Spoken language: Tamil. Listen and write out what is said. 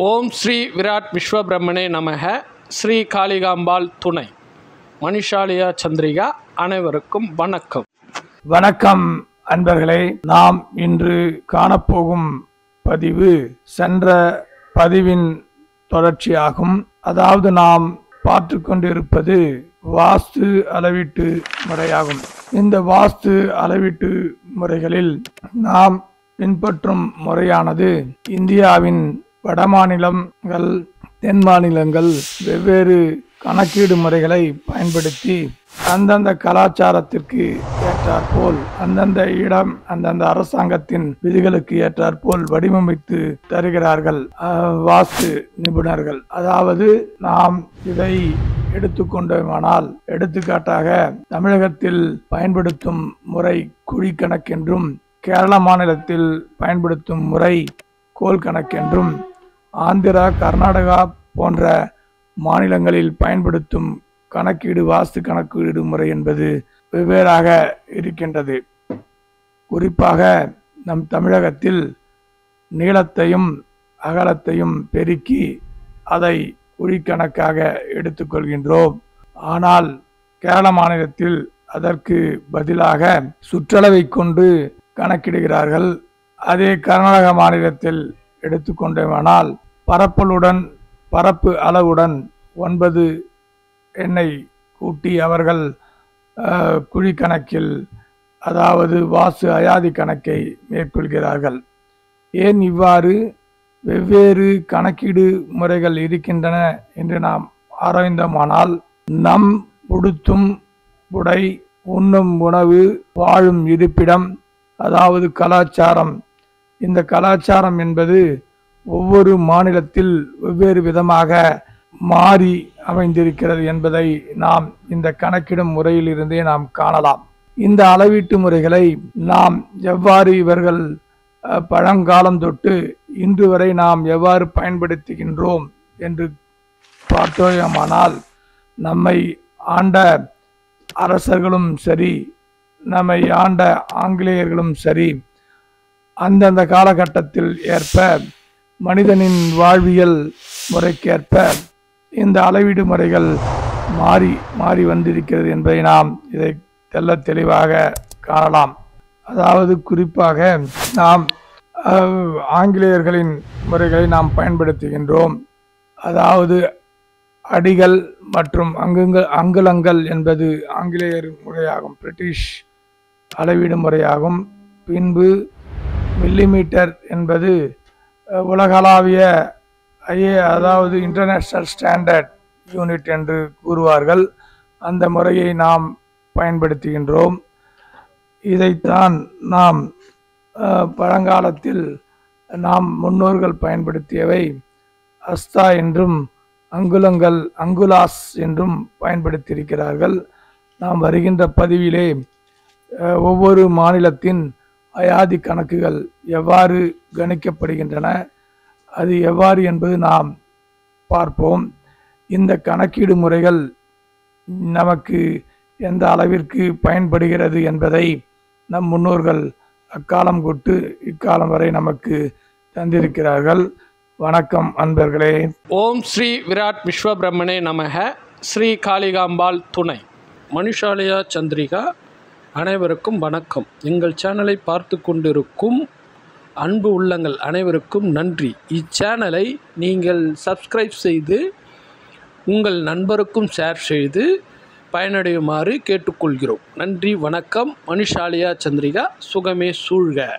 ஓம் ஸ்ரீ விராட் விஸ்வபிரம்மனே நமக. ஸ்ரீ காளிகாம்பாள் துணை. மணிஷாலியா சந்திரிகா. அனைவருக்கும் வணக்கம். வணக்கம் அன்பர்களே. நாம் இன்று காணப்போகும் பதிவு சென்ற பதிவின் தொடர்ச்சியாகும். அதாவது நாம் பார்த்து கொண்டிருப்பது வாஸ்து அளவீட்டு முறையாகும். இந்த வாஸ்து அளவீட்டு முறைகளில் நாம் பின்பற்றும் முறையானது இந்தியாவின் வட மாநிலங்கள், தென் மாநிலங்கள் வெவ்வேறு கணக்கீடு முறைகளை பயன்படுத்தி அந்தந்த கலாச்சாரத்திற்கு ஏற்றாற்போல், அந்தந்த இடம், அந்தந்த அரசாங்கத்தின் விதிகளுக்கு ஏற்றாற்போல் வடிவமைத்து தருகிறார்கள் வாஸ்து நிபுணர்கள். அதாவது நாம் இதை எடுத்துக்கொண்டோமானால், எடுத்துக்காட்டாக தமிழகத்தில் பயன்படுத்தும் முறை குழி கணக்கென்றும், கேரள மாநிலத்தில் பயன்படுத்தும் முறை கோல் கணக்கென்றும், ஆந்திரா, கர்நாடகா போன்ற மாநிலங்களில் பயன்படுத்தும் கணக்கீடு வாஸ்து கணக்கீடு முறை என்பது வெவ்வேறாக இருக்கின்றது. குறிப்பாக நம் தமிழகத்தில் நீளத்தையும் அகலத்தையும் பெருக்கி அதை குழிக்கணக்காக எடுத்துக்கொள்கின்றோம். ஆனால் கேரள மாநிலத்தில் அதற்கு பதிலாக சுற்றளவை கொண்டு கணக்கிடுகிறார்கள். அதே கர்நாடக மாநிலத்தில் எடுத்துக்கொண்டோமானால் பரப்பு அளவுடன் 9 எண்ணை கூட்டி அவர்கள் குழி கணக்கில், அதாவது வாஸ்து அயாதி கணக்கை மேற்கொள்கிறார்கள். ஏன் இவ்வாறு வெவ்வேறு கணக்கீடு முறைகள் இருக்கின்றன என்று நாம் ஆராய்ந்தோமானால், நம் உடுத்தும் உடை, உண்ணும் உணவு, வாழும் இருப்பிடம், அதாவது கலாச்சாரம், இந்த கலாச்சாரம் என்பது ஒவ்வொரு மாநிலத்தில் வெவ்வேறு விதமாக மாறி அமைந்திருக்கிறது என்பதை நாம் இந்த கணக்கிடும் முறையிலிருந்தே நாம் காணலாம். இந்த அளவீட்டு முறைகளை நாம் எவ்வாறு இவர்கள் பழங்காலம் தொட்டு இன்று வரை நாம் எவ்வாறு பயன்படுத்துகின்றோம் என்று பார்த்தோமானால், நம்மை ஆண்ட அரசர்களும் சரி, நம்மை ஆண்ட ஆங்கிலேயர்களும் சரி, அந்தந்த காலகட்டத்தில் ஏற்ப மனிதனின் வாழ்வியல் முறைக்கேற்ப இந்த அளவீடு முறைகள் மாறி மாறி வந்திருக்கிறது என்பதை நாம் இதை தெளிவாக காணலாம். அதாவது குறிப்பாக நாம் ஆங்கிலேயர்களின் முறைகளை நாம் பயன்படுத்துகின்றோம். அதாவது அடிகள் மற்றும் அங்குலங்கள் என்பது ஆங்கிலேயர் முறையாகும், பிரிட்டிஷ் அளவீடு முறையாகும். பின்பு மில்லிமீட்டர் என்பது உலகளாவிய அதாவது இன்டர்நேஷ்னல் ஸ்டாண்டர்ட் யூனிட் என்று கூறுவார்கள். அந்த முறையை நாம் பயன்படுத்துகின்றோம். இதைத்தான் நாம் பழங்காலத்தில் நாம் முன்னோர்கள் பயன்படுத்தியவை அஸ்தா என்றும் அங்குலாஸ் என்றும் பயன்படுத்தியிருக்கிறார்கள். நாம் வருகின்ற பதிவிலே ஒவ்வொரு மாநிலத்தின் அயாதி கணக்குகள் எவ்வாறு கணிக்கப்படுகின்றன, அது எவ்வாறு என்பது நாம் பார்ப்போம். இந்த கணக்கீடு முறைகள் நமக்கு எந்த அளவிற்கு பயன்படுகிறது என்பதை நம் முன்னோர்கள் அக்காலம் கொண்டு இக்காலம் வரை நமக்கு தந்திருக்கிறார்கள். வணக்கம் அன்பர்களே. ஓம் ஸ்ரீ விராட் விஸ்வபிரம்மனே நமக. ஸ்ரீ காளிகாம்பாள் துணை. மணிஷாலியா சந்திரிகா. அனைவருக்கும் வணக்கம். எங்கள் சேனலை பார்த்து கொண்டிருக்கும் அன்பு உள்ளங்கள் அனைவருக்கும் நன்றி. இச்சேனலை நீங்கள் சப்ஸ்கிரைப் செய்து உங்கள் நண்பருக்கும் ஷேர் செய்து பயனடையுமாறு கேட்டுக்கொள்கிறோம். நன்றி, வணக்கம். மணிஷாலியா சந்திரிகா. சுகமே சூழ்க.